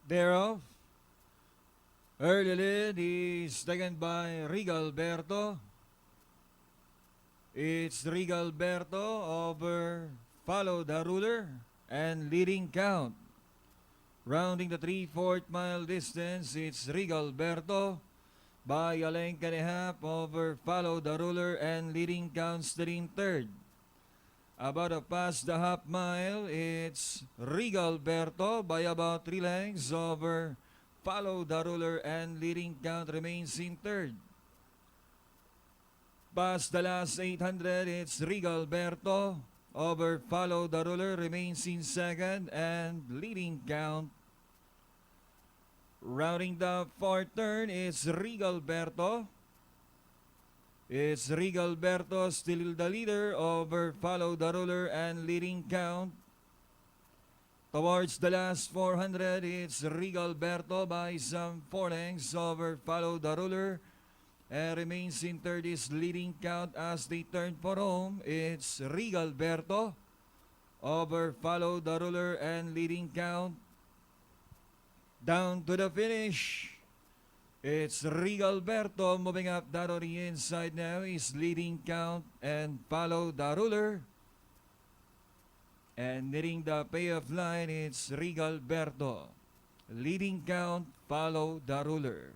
thereof. Early lead is taken by Rigalberto. It's Rigalberto over Follow the Ruler and leading count. Rounding the 3/4 mile distance, it's Rigalberto by a length and a half over Follow the Ruler and leading count still in third. About to pass the half mile, it's Rigalberto by about 3 lengths over Follow the Ruler and leading count remains in third. Past the last 800, it's Rigalberto over Follow the Ruler remains in second and leading count. Rounding the fourth turn, it's Rigalberto. It's Rigalberto still the leader over Follow the Ruler and leading count. Towards the last 400, it's Rigalberto by some 4 lengths over Follow the Ruler and remains in third is leading count as they turn for home. It's Rigalberto over Follow the Ruler and leading count. Down to the finish. It's Rigalberto moving up that on the inside now is leading count and Follow the Ruler. And nearing the payoff line, it's Rigalberto. Leading count, Follow the Ruler.